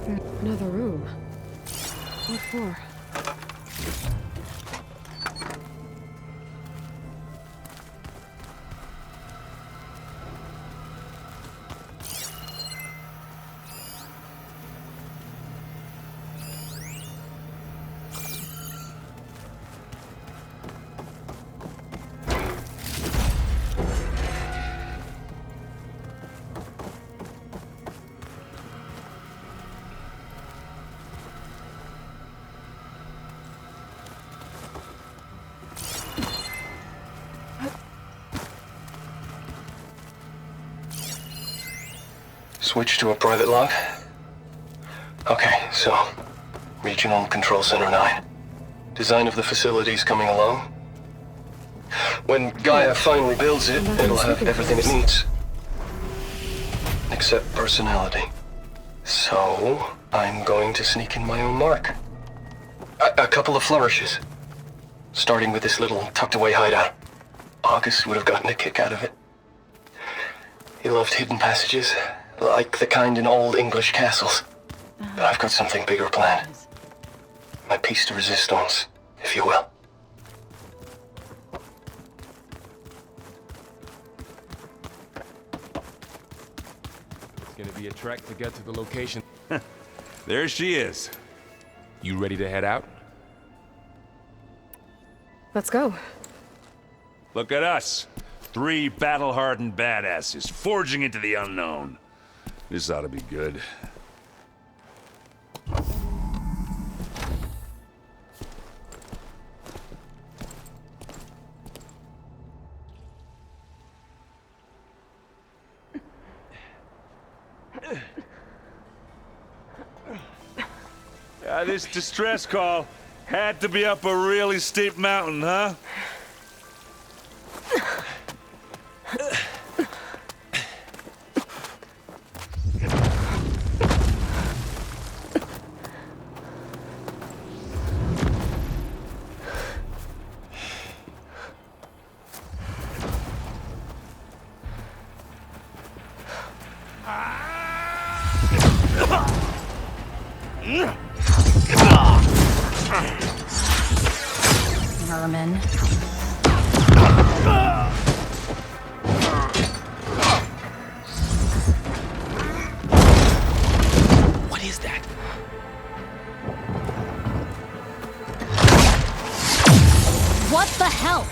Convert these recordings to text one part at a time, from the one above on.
Another room. What for? Switch to a private log? Okay, so... Regional Control Center 9. Design of the facility's coming along. When Gaia finally builds it, it'll have everything it needs. Except personality. So, I'm going to sneak in my own mark. A couple of flourishes. Starting with this little tucked-away hideout. August would have gotten a kick out of it. He loved hidden passages. Like the kind in old English castles. But I've got something bigger planned. My piece de resistance, if you will. It's gonna be a trek to get to the location. There she is. You ready to head out? Let's go. Look at us. 3 battle-hardened badasses forging into the unknown. This ought to be good. This distress call had to be up a really steep mountain, huh? Vermin. What is that? What the hell?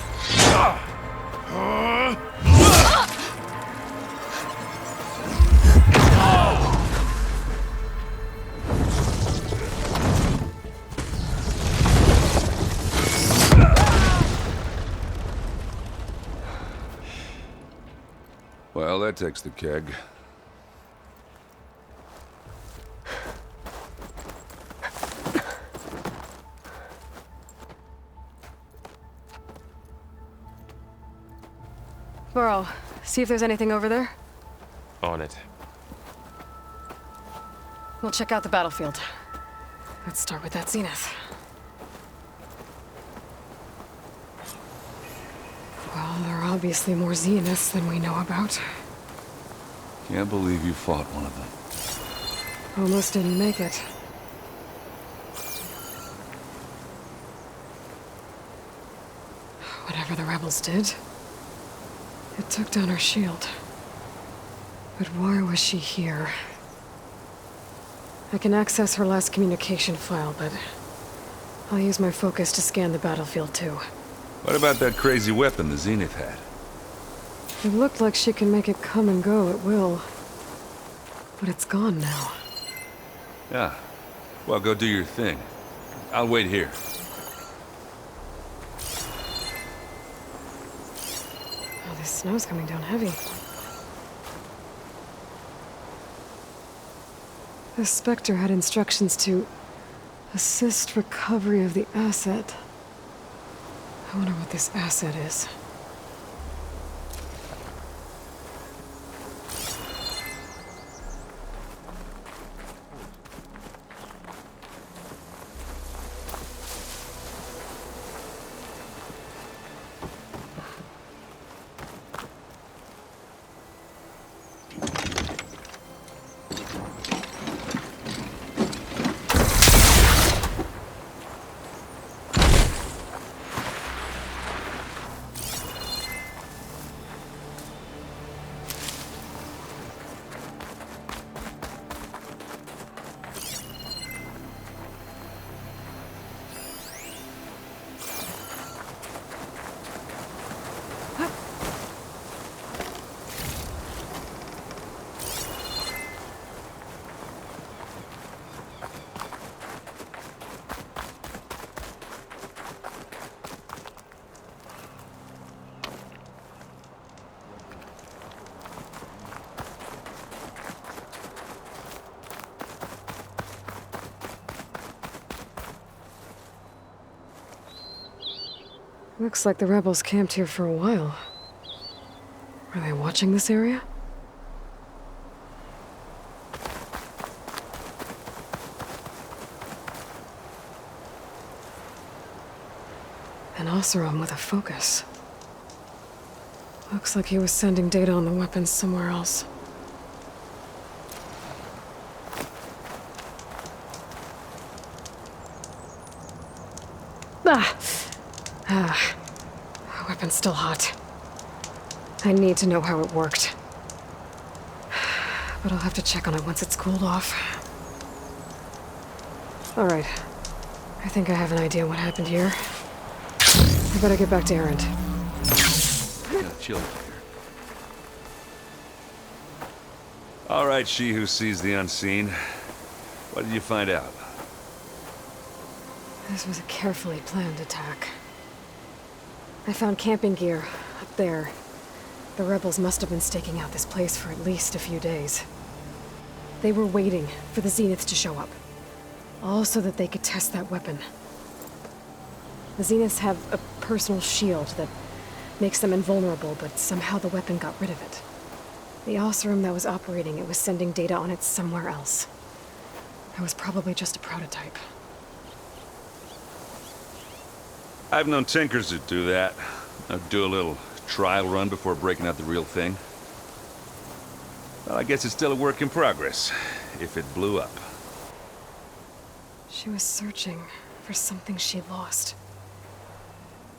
Well, that takes the keg. Burrow, see if there's anything over there. On it. We'll check out the battlefield. Let's start with that zenith. Well, there are obviously more zeniths than we know about. Can't believe you fought one of them. Almost didn't make it. Whatever the rebels did, it took down her shield. But why was she here? I can access her last communication file, but I'll use my focus to scan the battlefield too. What about that crazy weapon the Zenith had? It looked like she can make it come and go at will. But it's gone now. Yeah. Well, go do your thing. I'll wait here. Oh, this snow's coming down heavy. The Spectre had instructions to assist recovery of the asset. I wonder what this asset is. Looks like the rebels camped here for a while. Were they watching this area? An Oseram with a focus. Looks like he was sending data on the weapons somewhere else. Weapon's still hot. I need to know how it worked. But I'll have to check on it once it's cooled off. Alright. I think I have an idea what happened here. I better get back to Erend. Chill here. All right, she who sees the unseen. What did you find out? This was a carefully planned attack. I found camping gear up there. The rebels must have been staking out this place for at least a few days. They were waiting for the Zeniths to show up. All so that they could test that weapon. The Zeniths have a personal shield that makes them invulnerable, but somehow the weapon got rid of it. The Oseram that was operating it was sending data on it somewhere else. It was probably just a prototype. I've known tinkers that do that. I'd do a little trial run before breaking out the real thing. Well, I guess it's still a work in progress, if it blew up. She was searching for something she lost.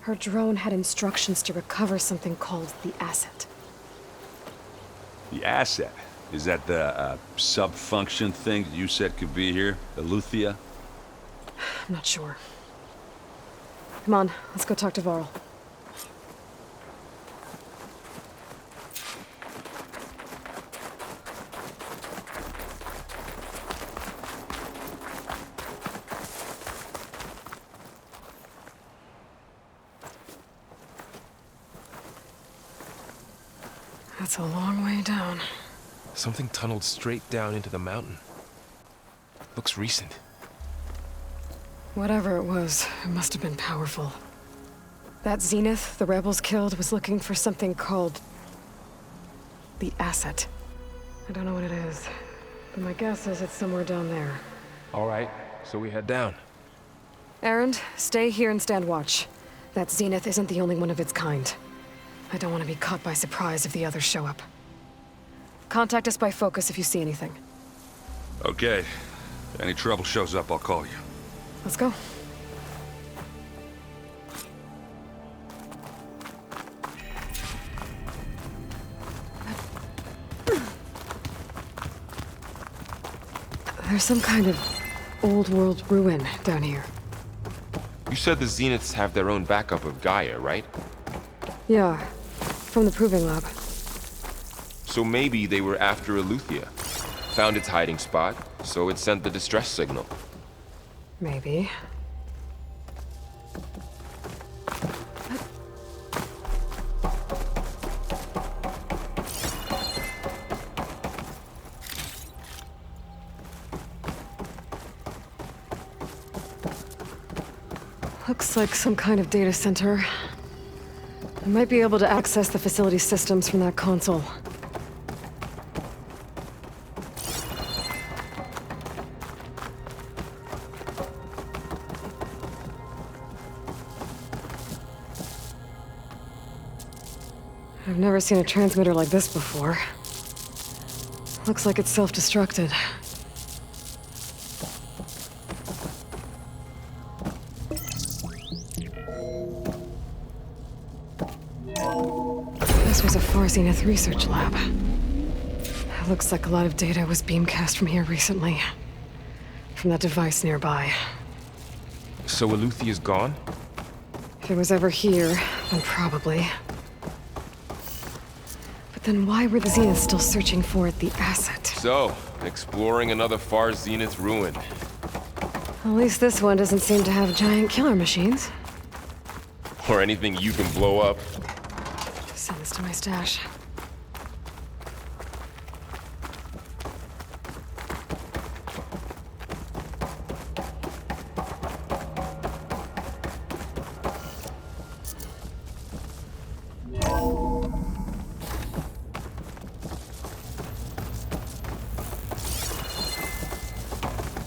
Her drone had instructions to recover something called the Asset. The asset? Is that the sub-function thing that you said could be here? Eleuthia? I'm not sure. Come on, let's go talk to Varl. That's a long way down. Something tunneled straight down into the mountain. Looks recent. Whatever it was, it must have been powerful. That Zenith the rebels killed was looking for something called the Asset. I don't know what it is, but my guess is it's somewhere down there. All right, so we head down. Erend, stay here and stand watch. That Zenith isn't the only one of its kind. I don't want to be caught by surprise if the others show up. Contact us by focus if you see anything. Okay. If any trouble shows up, I'll call you. Let's go. There's some kind of old world ruin down here. You said the Zeniths have their own backup of Gaia, right? Yeah, from the Proving Lab. So maybe they were after Eleuthia. Found its hiding spot, so it sent the distress signal. Maybe. Looks like some kind of data center. I might be able to access the facility systems from that console. I've never seen a transmitter like this before. Looks like it's self-destructed. This was a Far Zenith research lab. It looks like a lot of data was beamcast from here recently. From that device nearby. So Eleuthia's gone? If it was ever here, then probably. But then why were the Zeniths still searching for the Asset? So, exploring another Far Zenith ruin. At least this one doesn't seem to have giant killer machines. Or anything you can blow up. Send this to my stash.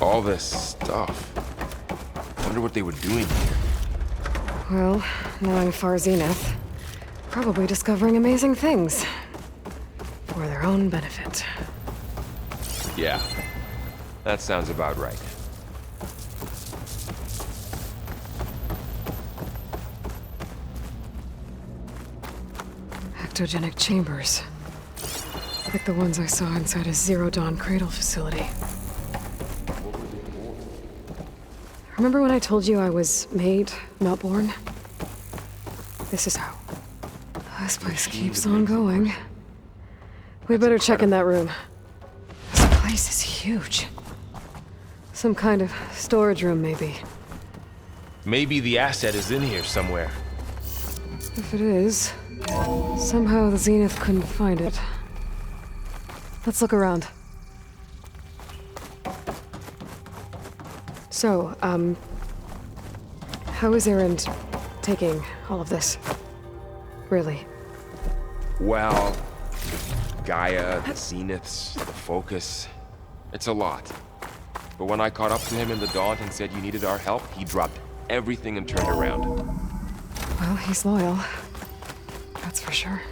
All this stuff. Wonder what they were doing here. Well, knowing Far Zenith, probably discovering amazing things. For their own benefit. Yeah, that sounds about right. Ectogenic chambers. Like the ones I saw inside a Zero Dawn cradle facility. Remember when I told you I was made, not born? This is how. This place keeps on going. We better check in that room. This place is huge. Some kind of storage room, maybe. Maybe the asset is in here somewhere. If it is, somehow the Zenith couldn't find it. Let's look around. So, how is Erend taking all of this? Really? Well, Gaia, the Zeniths, the Focus. It's a lot. But when I caught up to him in the Daunt and said you needed our help, he dropped everything and turned around. Well, he's loyal. That's for sure.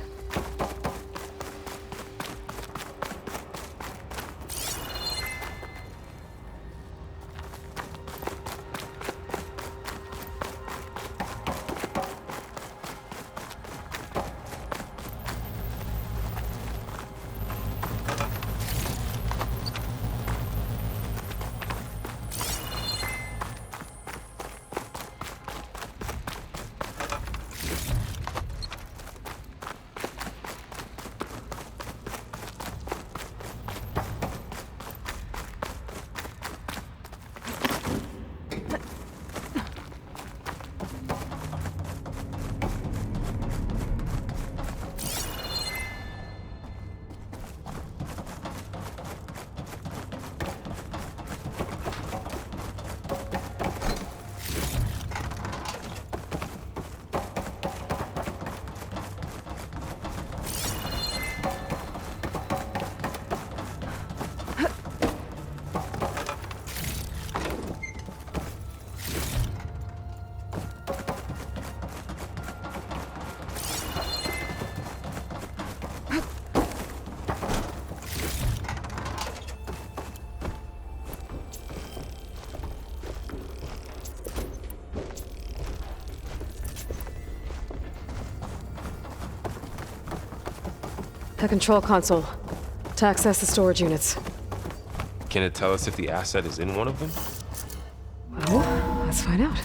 The control console. To access the storage units. Can it tell us if the asset is in one of them? Well, let's find out.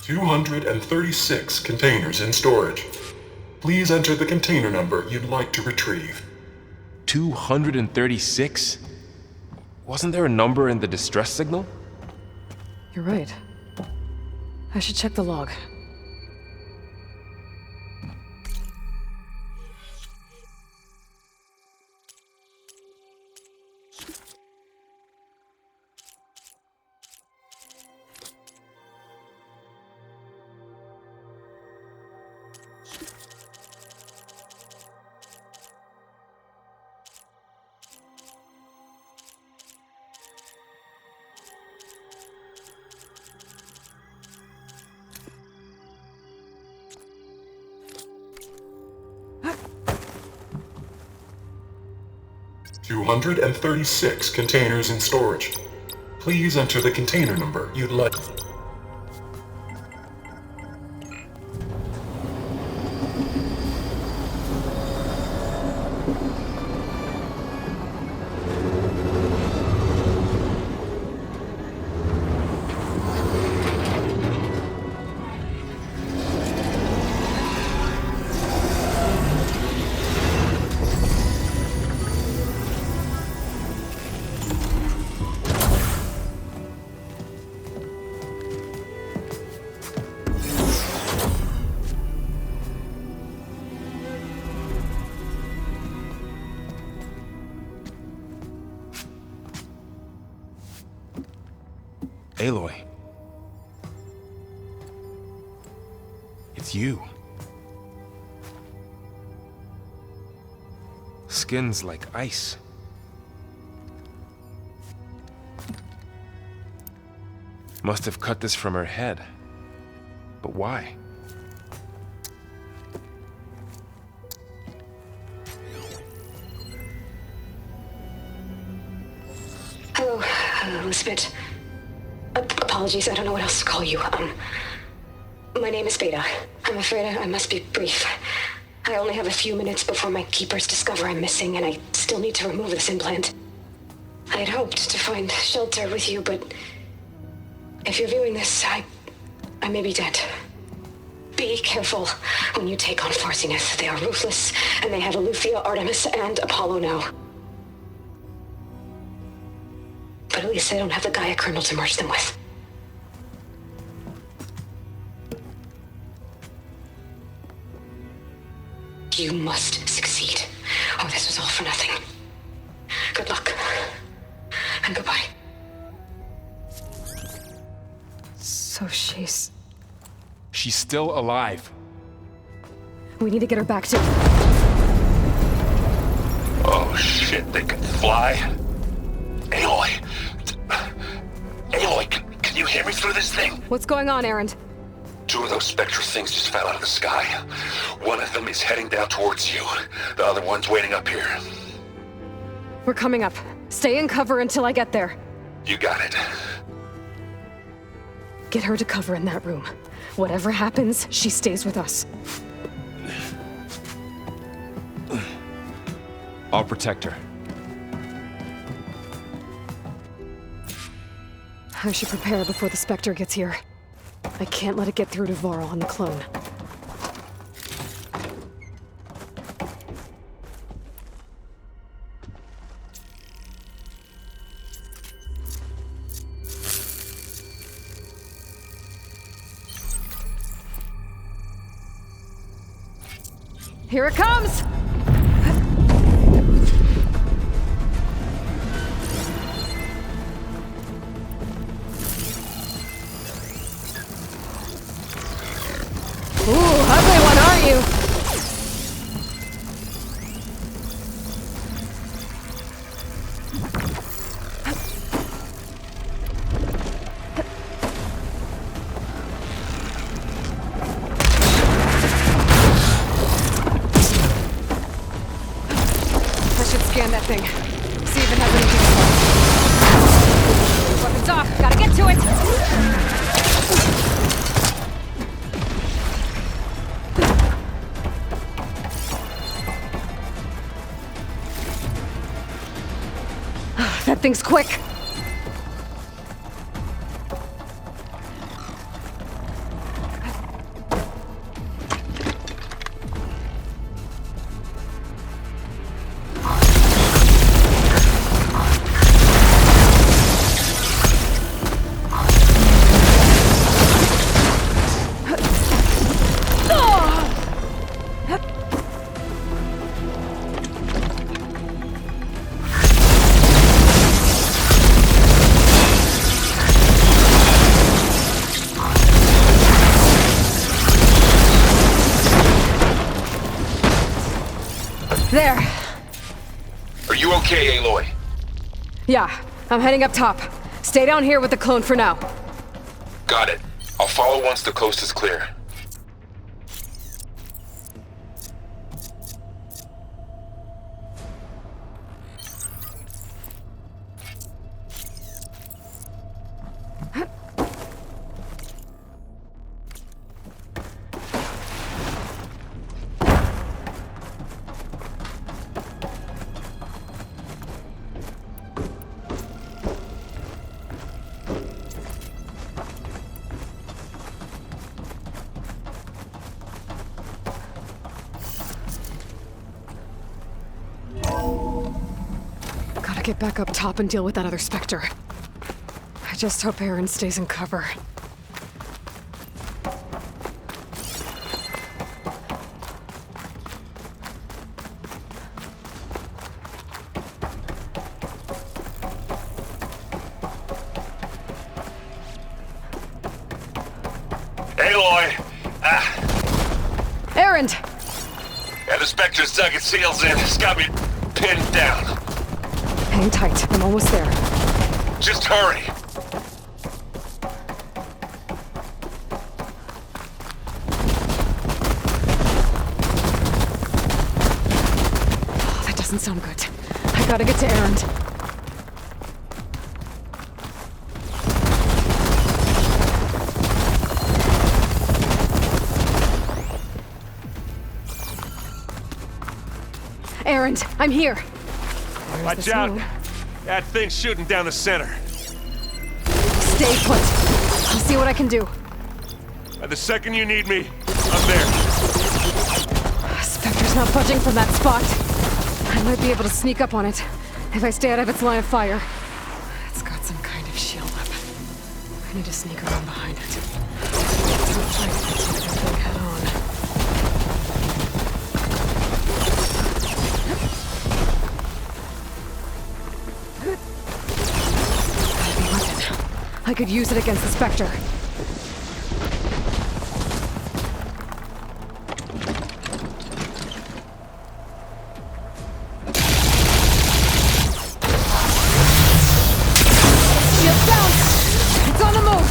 "236 containers in storage. Please enter the container number you'd like to retrieve." 236? Wasn't there a number in the distress signal? You're right. I should check the log. "236 containers in storage. Please enter the container number you'd like." Aloy. It's you. Skin's like ice. Must have cut this from her head. But why? Hello, Elizabeth. Apologies, I don't know what else to call you. My name is Beta. I'm afraid I must be brief. I only have a few minutes before my keepers discover I'm missing, and I still need to remove this implant. I had hoped to find shelter with you, but if you're viewing this, I may be dead. Be careful when you take on Far Zenith. They are ruthless, and they have Aletheia, Artemis, and Apollo now. But at least they don't have the Gaia kernel to merge them with. You must succeed, or this was all for nothing. Good luck, and goodbye. So she's... She's still alive. We need to get her back to... Oh shit, they can fly? Aloy! Aloy, can you hear me through this thing? What's going on, Erend? 2 of those Spectre things just fell out of the sky. One of them is heading down towards you. The other one's waiting up here. We're coming up. Stay in cover until I get there. You got it. Get her to cover in that room. Whatever happens, she stays with us. I'll protect her. I should prepare before the Spectre gets here. I can't let it get through to Varl and the clone. Here it comes! Ooh, ugly one, aren't you? I should scan that thing. See if it has anything. Weapons off, gotta get to it! That thing's quick! There. Are you okay, Aloy? Yeah, I'm heading up top. Stay down here with the clone for now. Got it. I'll follow once the coast is clear. Gotta get back up top and deal with that other Spectre. I just hope Erend stays in cover. Erend! Yeah, the Spectre's dug its heels in. It's got me pinned down. Hang tight. I'm almost there. Just hurry. Oh, that doesn't sound good. I gotta get to Erend. Erend, I'm here. There's Watch the out. smoke. That thing's shooting down the center. Stay put. I'll see what I can do. And the second you need me, I'm there. Spectre's not budging from that spot. I might be able to sneak up on it if I stay out of its line of fire. It's got some kind of shield weapon. I need to sneak around behind it. Don't fight this thing head on. Heavy weapon. I could use it against the Spectre. Shield down! It's on the move!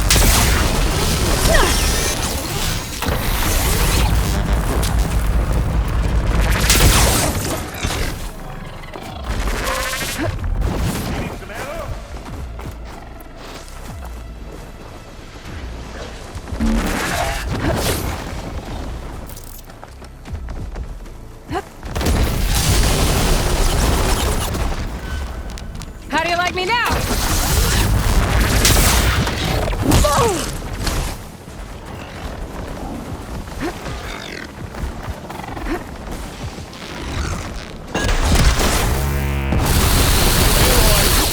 How do you like me now?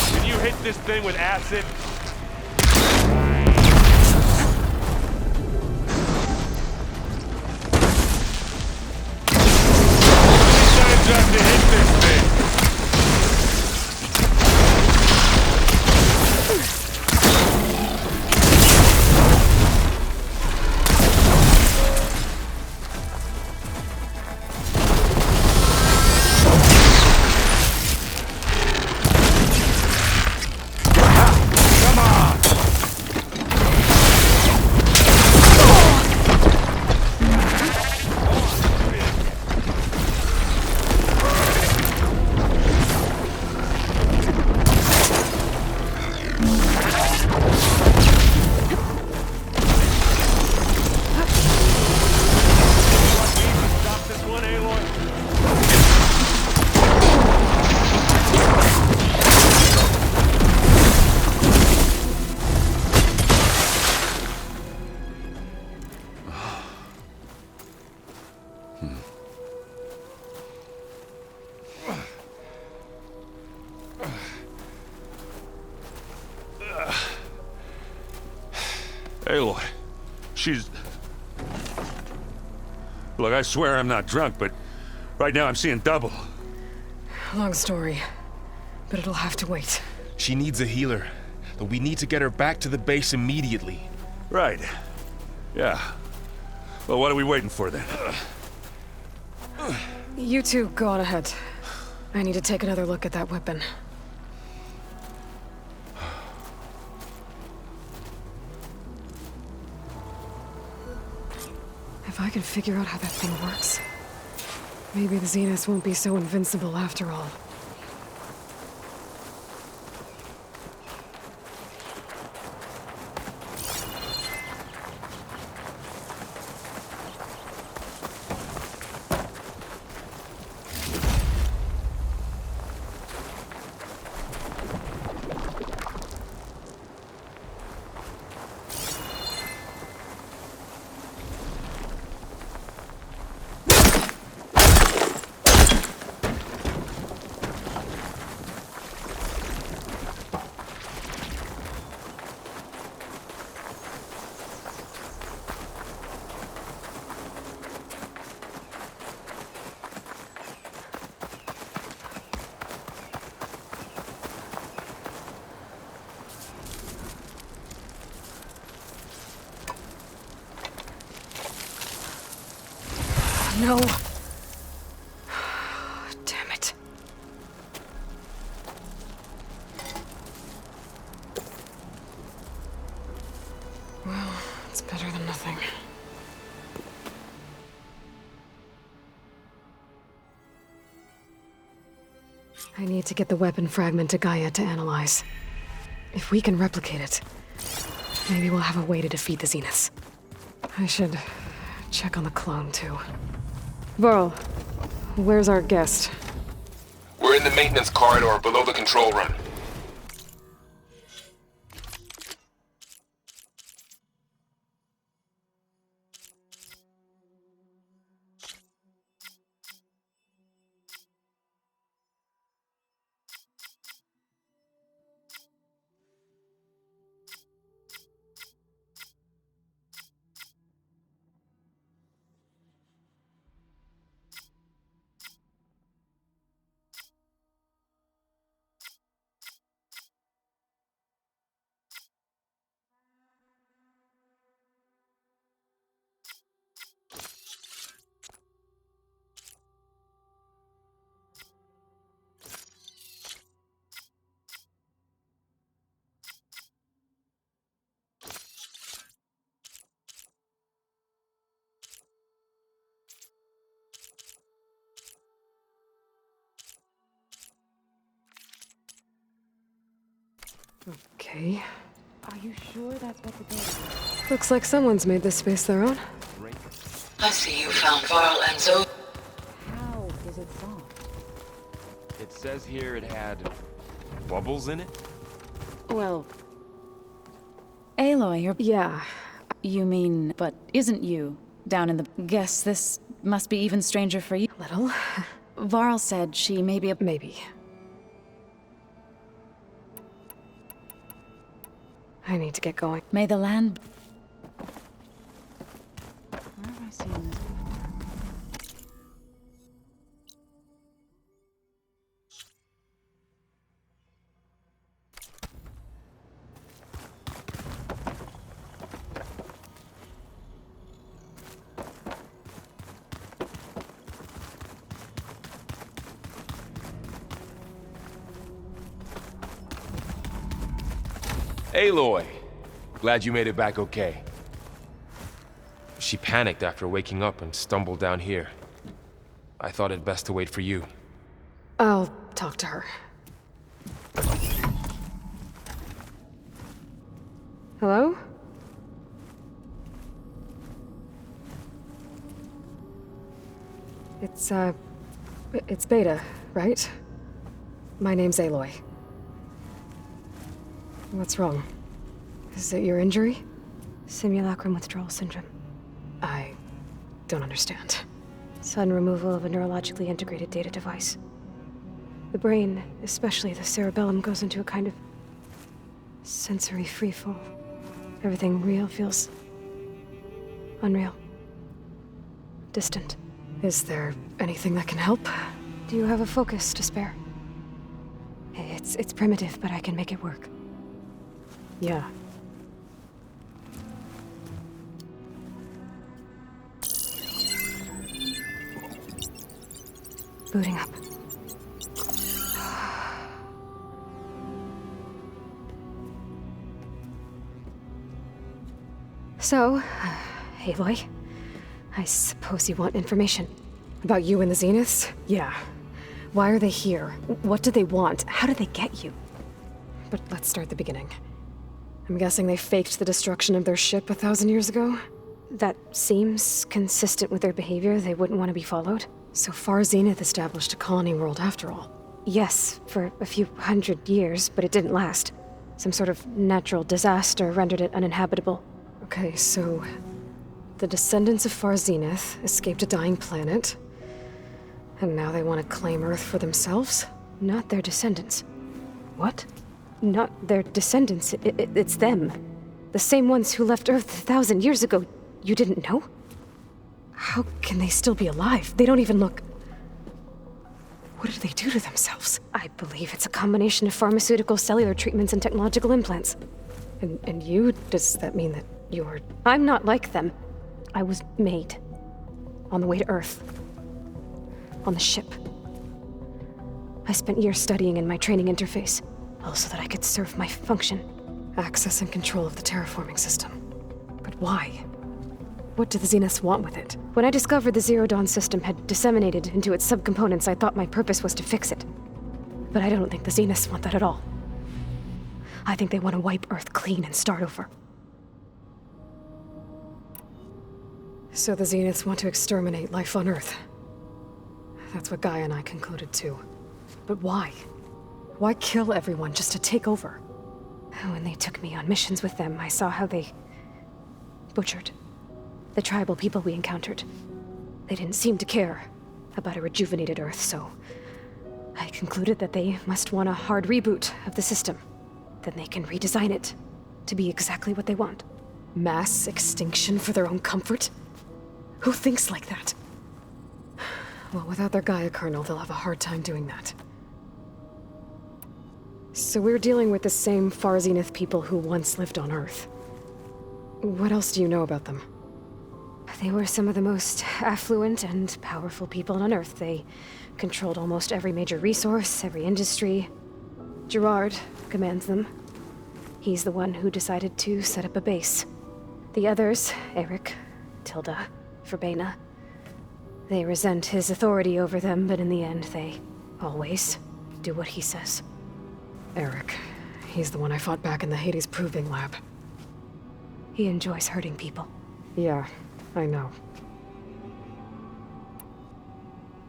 Can you hit this thing with acid? Time to hit this thing. Stop this one, Aloy. Aloy, she's... Look, I swear I'm not drunk, but right now I'm seeing double. Long story, but it'll have to wait. She needs a healer, but we need to get her back to the base immediately. Right. Yeah. Well, what are we waiting for then? You two go on ahead. I need to take another look at that weapon. If I can figure out how that thing works, maybe the Zeniths won't be so invincible after all. no. Damn it. Well, it's better than nothing. I need to get the weapon fragment to Gaia to analyze. If we can replicate it, maybe we'll have a way to defeat the Zeniths. I should check on the clone, too. Varl, where's our guest? We're in the maintenance corridor below the control room. Okay. Are you sure that's what the data is? Looks like someone's made this space their own. I see you found Varl and Zoe. How is it solved? It says here it had bubbles in it? Well... Aloy, you're... Yeah. You mean, but isn't you down in the... Guess this must be even stranger for you. Little. Varl said she may be a... Maybe. I need to get going. May the land... Where have I seen this before? Aloy! Glad you made it back okay. She panicked after waking up and stumbled down here. I thought it best to wait for you. I'll talk to her. Hello? It's Beta, right? My name's Aloy. What's wrong? Is it your injury? Simulacrum withdrawal syndrome. I don't understand. Sudden removal of a neurologically integrated data device. The brain, especially the cerebellum, goes into a kind of sensory freefall. Everything real feels unreal. Distant. Is there anything that can help? Do you have a focus to spare? It's primitive, but I can make it work. Yeah. Booting up. So, Aloy, I suppose you want information. About you and the Zeniths? Yeah. Why are they here? What do they want? How did they get you? But let's start at the beginning. I'm guessing they faked the destruction of their ship 1,000 years ago? That seems consistent with their behavior. They wouldn't want to be followed. So far, Zenith established a colony world after all. Yes, for a few hundred years, but it didn't last. Some sort of natural disaster rendered it uninhabitable. Okay, so... the descendants of Far Zenith escaped a dying planet, and now they want to claim Earth for themselves? Not their descendants. What? Not their descendants. It's them. The same ones who left Earth 1,000 years ago. You didn't know? How can they still be alive? They don't even look... What did they do to themselves? I believe it's a combination of pharmaceutical, cellular treatments, and technological implants. And you? Does that mean that you're... I'm not like them. I was made. on the way to Earth. On the ship. I spent years studying in my training interface, all so that I could serve my function. Access and control of the terraforming system. But why? What do the Zeniths want with it? When I discovered the Zero Dawn system had disseminated into its subcomponents, I thought my purpose was to fix it. But I don't think the Zeniths want that at all. I think they want to wipe Earth clean and start over. So the Zeniths want to exterminate life on Earth. That's what Gaia and I concluded too. But why? Why kill everyone just to take over? When they took me on missions with them, I saw how they butchered the tribal people we encountered. They didn't seem to care about a rejuvenated Earth, so I concluded that they must want a hard reboot of the system. Then they can redesign it to be exactly what they want. Mass extinction for their own comfort? Who thinks like that? Well, without their Gaia kernel, they'll have a hard time doing that. So we're dealing with the same Far Zenith people who once lived on Earth. What else do you know about them? They were some of the most affluent and powerful people on Earth. They controlled almost every major resource, every industry. Gerard commands them. He's the one who decided to set up a base. The others, Eric, Tilda, Verbena, they resent his authority over them, but in the end, they always do what he says. Eric. He's the one I fought back in the Hades Proving Lab. He enjoys hurting people. Yeah, I know.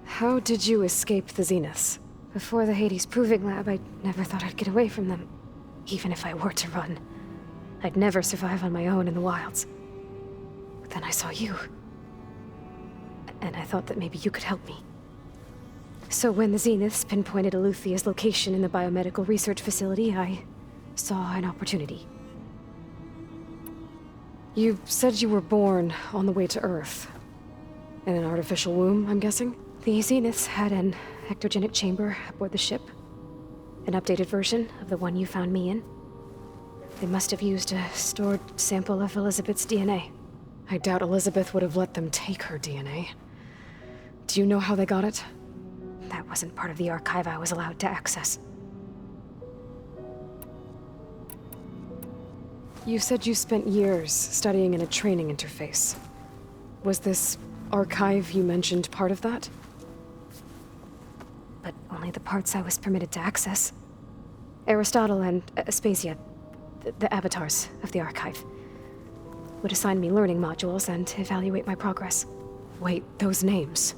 How did you escape the Zeniths? Before the Hades Proving Lab, I never thought I'd get away from them. Even if I were to run, I'd never survive on my own in the wilds. But then I saw you. And I thought that maybe you could help me. So when the Zeniths pinpointed Aluthia's location in the biomedical research facility, I saw an opportunity. You said you were born on the way to Earth. In an artificial womb, I'm guessing? The Zeniths had an ectogenic chamber aboard the ship. An updated version of the one you found me in. They must have used a stored sample of Elizabeth's DNA. I doubt Elizabeth would have let them take her DNA. Do you know how they got it? That wasn't part of the archive I was allowed to access. You said you spent years studying in a training interface. Was this archive you mentioned part of that? But only the parts I was permitted to access. Aristotle and Aspasia, the avatars of the archive, would assign me learning modules and evaluate my progress. Wait, those names.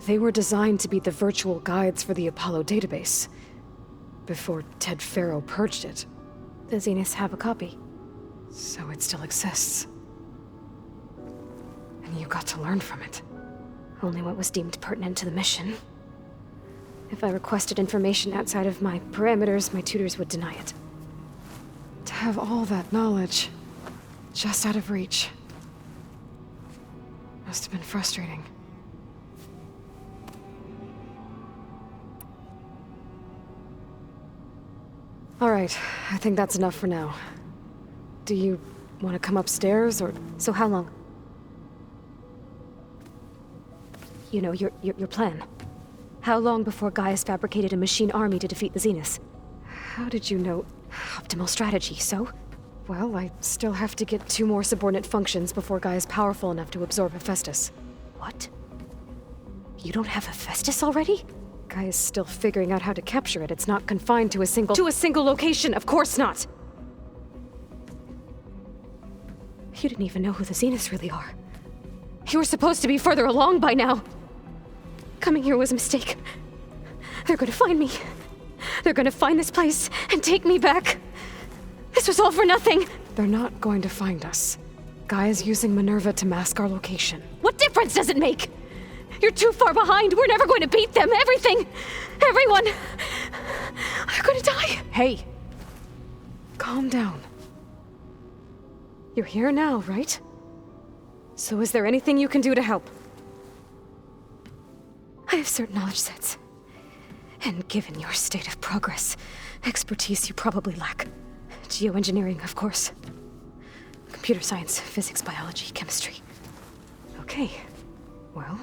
They were designed to be the virtual guides for the Apollo database. Before Ted Faro purged it. The Zeniths have a copy. So it still exists. And you got to learn from it. Only what was deemed pertinent to the mission. If I requested information outside of my parameters, my tutors would deny it. To have all that knowledge, just out of reach. Must have been frustrating. All right, I think that's enough for now. Do you want to come upstairs, or... So how long? You know, your plan. How long before Gaia's fabricated a machine army to defeat the Zeniths? How did you know? Optimal strategy, so? Well, I still have to get 2 more subordinate functions before Gaia's powerful enough to absorb Hephaestus. What? You don't have Hephaestus already? Gaia's still figuring out how to capture it. It's not confined to a single location, of course not! You didn't even know who the Zeniths really are. You were supposed to be further along by now. Coming here was a mistake. They're gonna find me. They're gonna find this place and take me back. This was all for nothing. They're not going to find us. Gaia's using Minerva to mask our location. What difference does it make? You're too far behind. We're never going to beat them. Everything. Everyone. They're gonna die. Hey. Calm down. You're here now, right? So is there anything you can do to help? I have certain knowledge sets. And given your state of progress, expertise you probably lack. Geoengineering, of course. Computer science, physics, biology, chemistry. Okay. Well,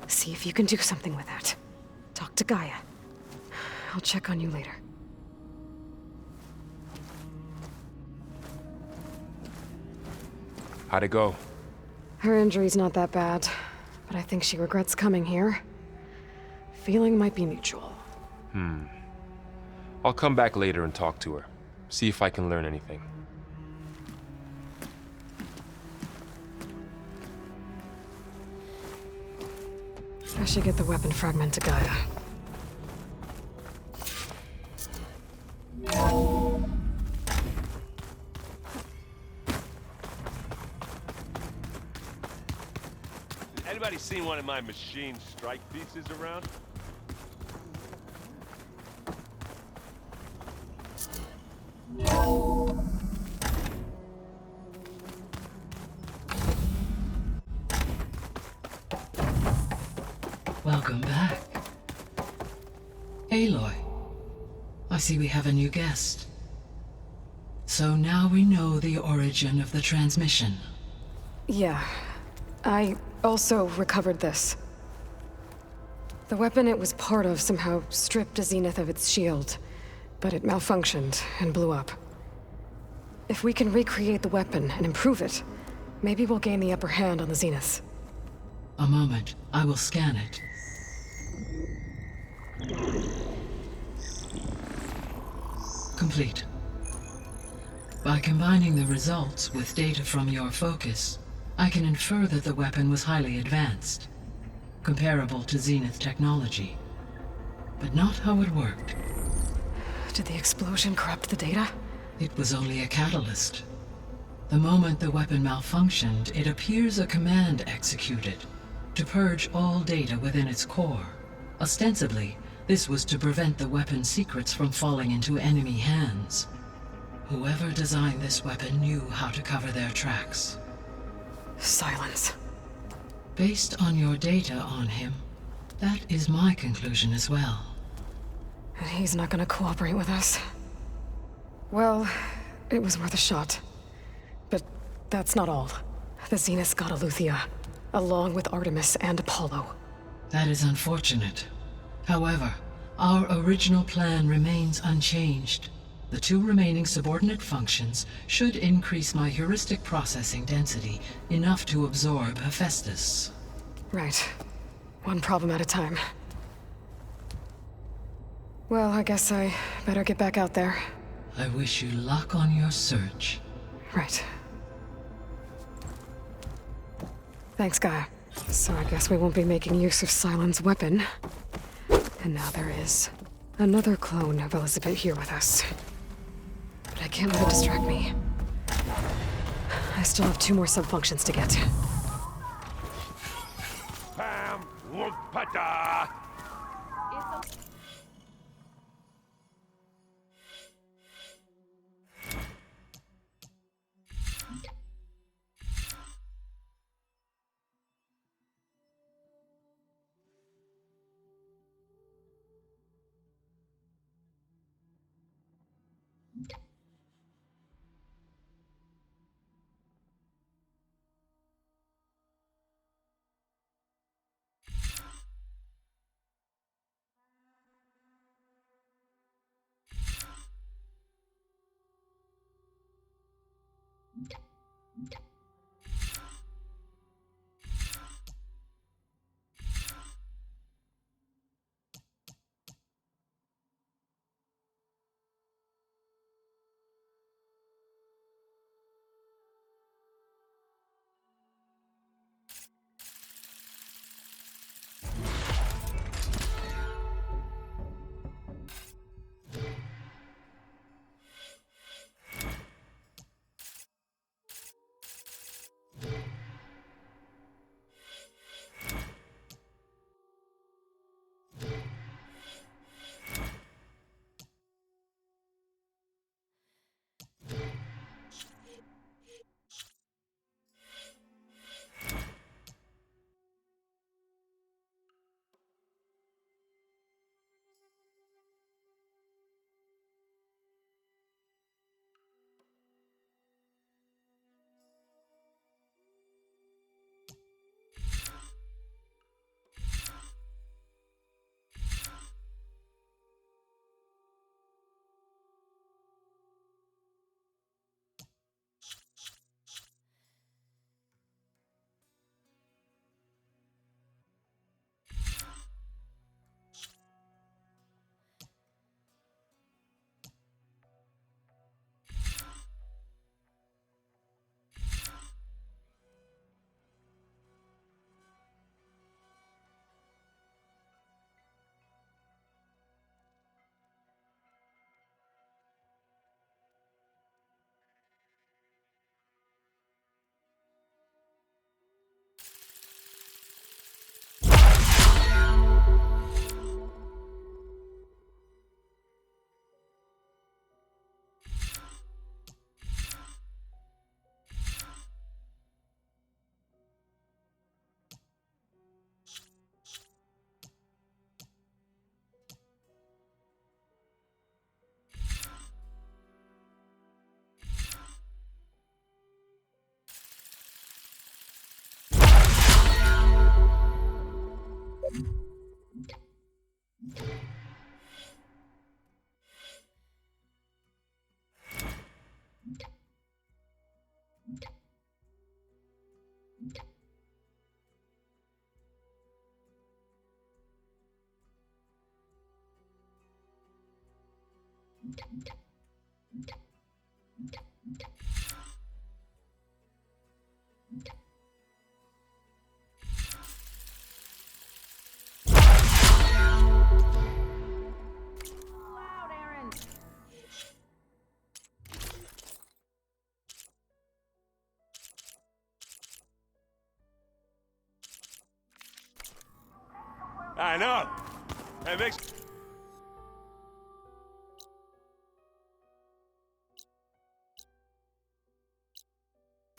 see if you can do something with that. Talk to Gaia. I'll check on you later. How'd it go? Her injury's not that bad, but I think she regrets coming here. Feeling might be mutual. I'll come back later and talk to her. See if I can learn anything. I should get the weapon fragment to Gaia. Anybody seen one of my machine strike pieces around? Welcome back. Aloy, I see we have a new guest. So now we know the origin of the transmission. Yeah. I also recovered this. The weapon it was part of somehow stripped Zenith of its shield, but it malfunctioned and blew up. If we can recreate the weapon and improve it, maybe we'll gain the upper hand on the Zeniths. A moment, I will scan it. Complete. By combining the results with data from your focus, I can infer that the weapon was highly advanced, comparable to Zenith technology, but not how it worked. Did the explosion corrupt the data? It was only a catalyst. The moment the weapon malfunctioned, it appears a command executed to purge all data within its core. Ostensibly, this was to prevent the weapon's secrets from falling into enemy hands. Whoever designed this weapon knew how to cover their tracks. Silence. Based on your data on him, that is my conclusion as well. And he's not gonna cooperate with us. Well, it was worth a shot. But that's not all. The Zeniths got Aletheia, along with Artemis and Apollo. That is unfortunate. However, our original plan remains unchanged. The two remaining subordinate functions should increase my heuristic processing density enough to absorb Hephaestus. Right. One problem at a time. Well, I guess I better get back out there. I wish you luck on your search. Right. Thanks, Gaia. So I guess we won't be making use of Sylens' weapon. And now there is another clone of Elizabeth here with us. But I can't let it distract me. I still have 2 more sub-functions to get. Pam Wugpada! I know. It makes...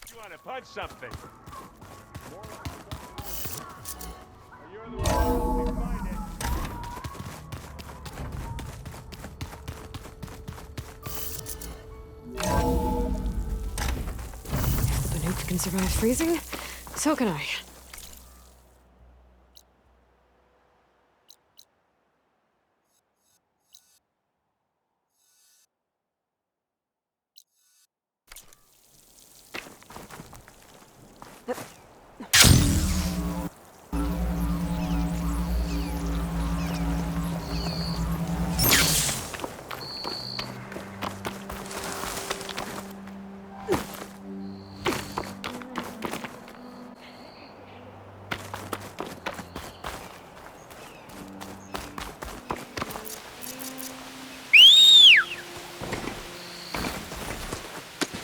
You want to punch something? You're the one who find it. If the Banuk can survive freezing, so can I.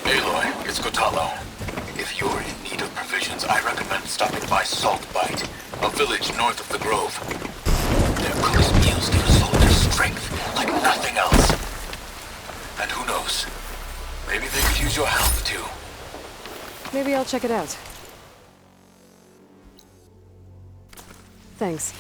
Aloy, it's Kotallo. If you're in need of provisions, I recommend stopping by Saltbite, a village north of the Grove. Their cook's meals give a soldier strength like nothing else. And who knows, maybe they could use your help too. Maybe I'll check it out. Thanks.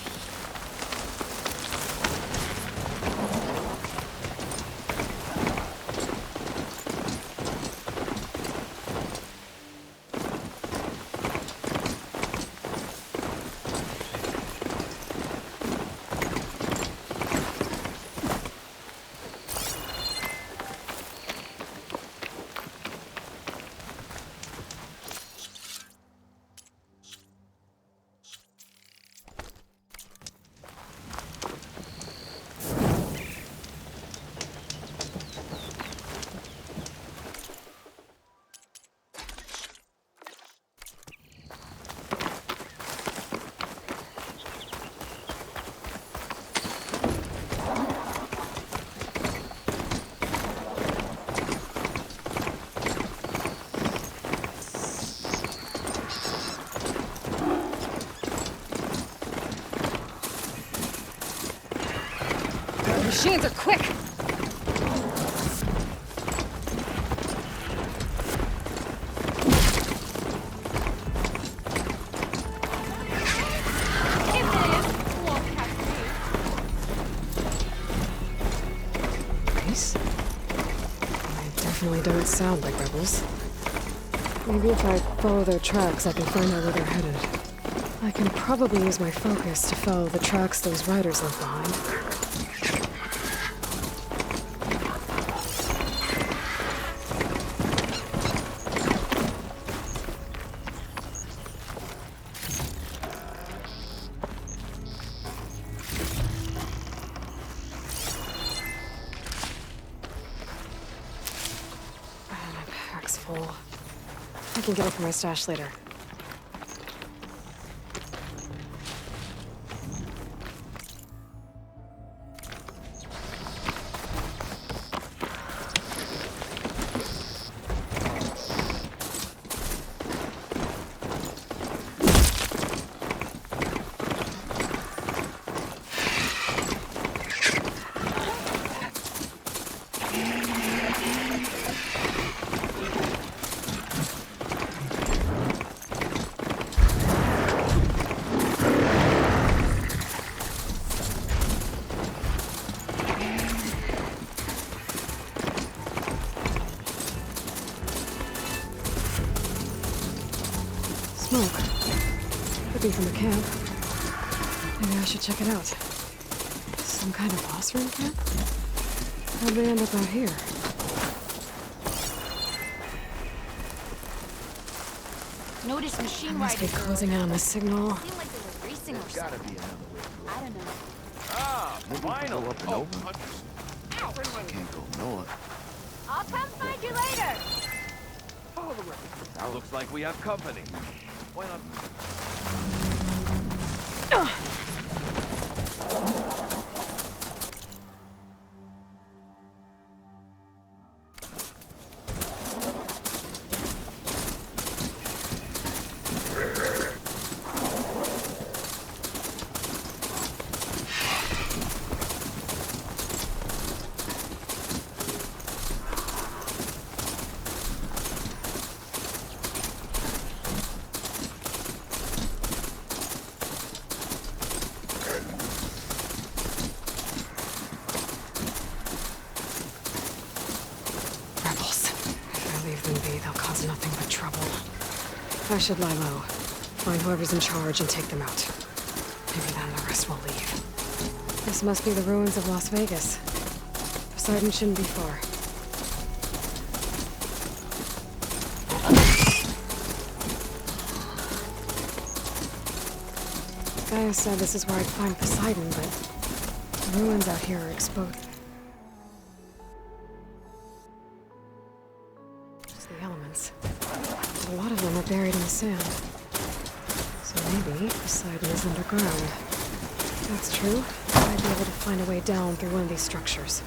Machines are quick! Nice. They definitely don't sound like rebels. Maybe if I follow their tracks, I can find out where they're headed. I can probably use my focus to follow the tracks those riders left behind. Full. I can get it from my stash later. Smoke. Could be from the camp. Maybe I should check it out. Some kind of boss room camp? How'd they end up out here? Notice machine I must be riders. closing in on the signal. I feel like they were racing or something. I don't know. Ah, finally. Up and over. Ow. Can't go no Looks like we have company. Why not? I should lie low. Find whoever's in charge and take them out. Maybe then the rest will leave. This must be the ruins of Las Vegas. Poseidon shouldn't be far. Gaia said this is where I'd find Poseidon, but the ruins out here are exposed. Just the elements. A lot of them are buried in the sand. So maybe Poseidon is underground. If that's true, I might be able to find a way down through one of these structures.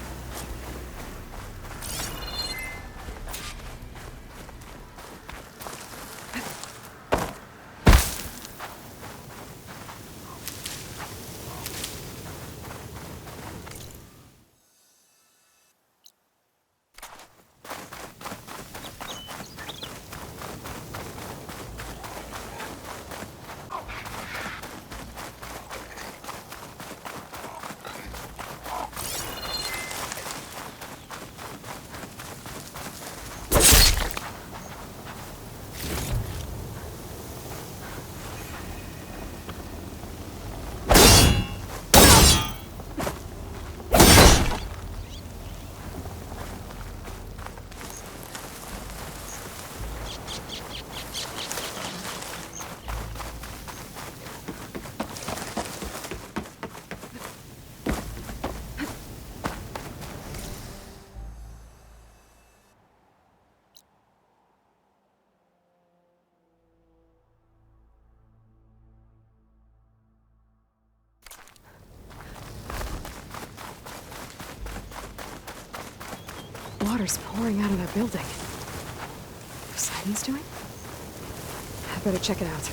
Water's pouring out of that building. Poseidon's doing? I better check it out.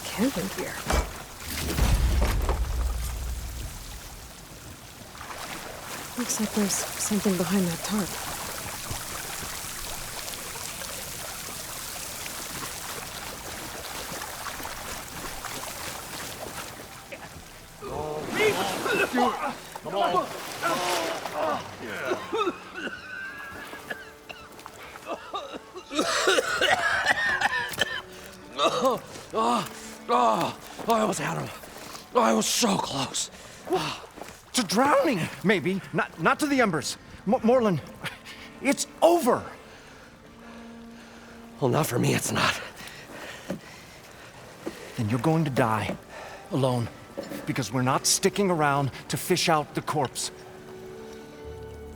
Camping gear. Looks like there's something behind that tarp. Come on. I almost had him. I was so close. To drowning, maybe. Not to the embers. Morlun, it's over. Well, not for me, it's not. Then you're going to die. Alone. Because we're not sticking around to fish out the corpse.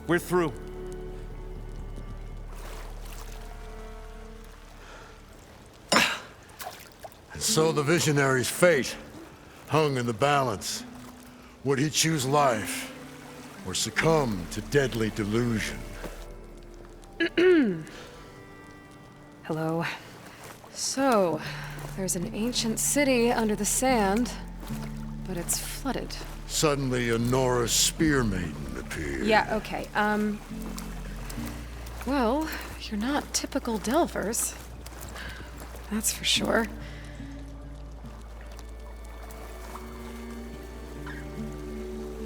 We're through. And so the visionary's fate hung in the balance. Would he choose life or succumb to deadly delusion? Hello. So, there's an ancient city under the sand, but it's flooded. Suddenly, a Norse spear maiden appeared. Yeah, okay. Well, you're not typical Delvers. That's for sure.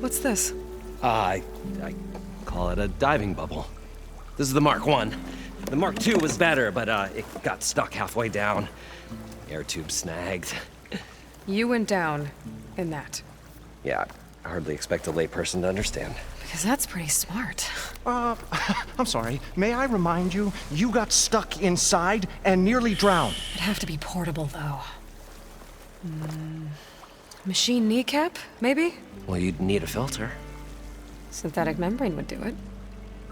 What's this? I call it a diving bubble. This is the Mark I. The Mark II was better, but it got stuck halfway down. Air tube snagged. You went down in that. Yeah, I hardly expect a layperson to understand. Because that's pretty smart. I'm sorry. May I remind you, you got stuck inside and nearly drowned. It'd have to be portable, though. Machine kneecap, maybe? Well, you'd need a filter. Synthetic membrane would do it.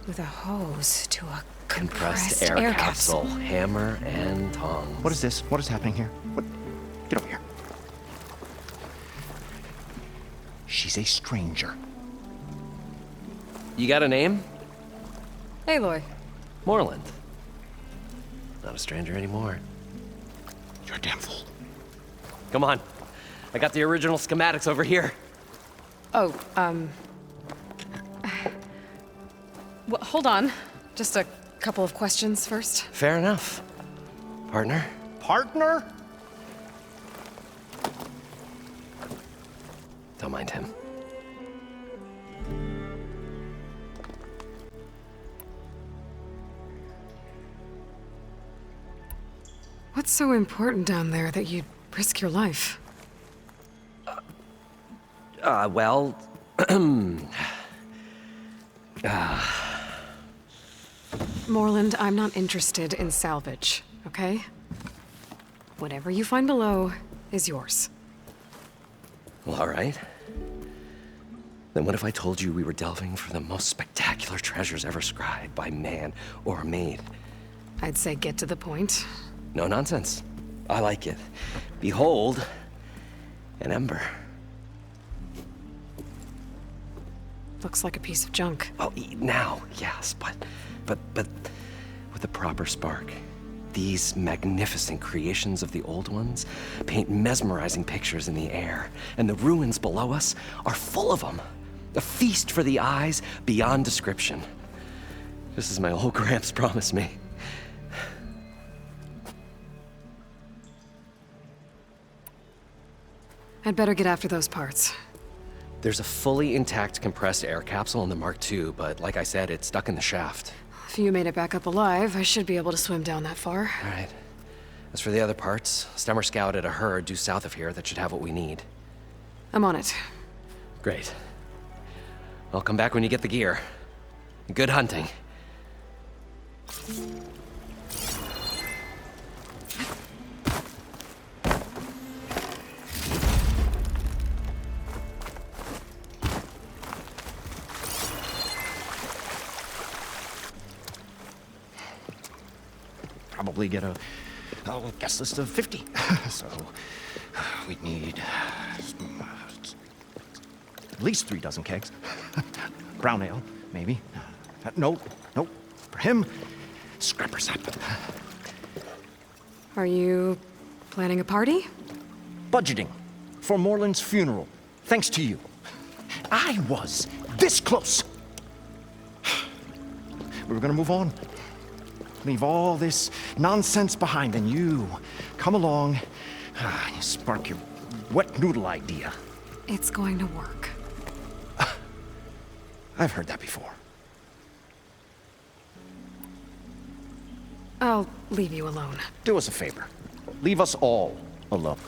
With a hose to a Compressed air capsule. Hammer and tongs. What is this? What is happening here? What? Get over here. She's a stranger. You got a name? Aloy. Moreland. Not a stranger anymore. You're a damn fool. Come on. I got the original schematics over here. Oh, well, hold on. Just a couple of questions first. Fair enough. Partner? Partner? Don't mind him. What's so important down there that you'd risk your life? Well... Moreland, I'm not interested in salvage, okay? Whatever you find below is yours. Well, all right. Then what if I told you we were delving for the most spectacular treasures ever scribed by man or maid? I'd say get to the point. No nonsense. I like it. Behold, an ember. Looks like a piece of junk. Well, now, yes, but with a proper spark. These magnificent creations of the old ones paint mesmerizing pictures in the air, and the ruins below us are full of them. A feast for the eyes beyond description. Just as my old Gramps promised me. I'd better get after those parts. There's a fully intact compressed air capsule in the Mark II, but like I said, it's stuck in the shaft. If you made it back up alive, I should be able to swim down that far. All right. As for the other parts, Stemmer scouted a herd due south of here that should have what we need. I'm on it. Great. I'll come back when you get the gear. Good hunting. Probably get a guest list of 50. So we'd need at least 3 dozen kegs. Brown ale, maybe. No. For him, scrapper sap. Are you planning a party? Budgeting for Moreland's funeral. Thanks to you. I was this close. We were gonna move on. Leave all this nonsense behind, and you come along, you spark your wet noodle idea. It's going to work. I've heard that before. I'll leave you alone. Do us a favor. Leave us all alone.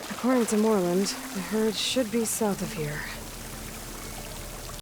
According to Moreland, the herd should be south of here.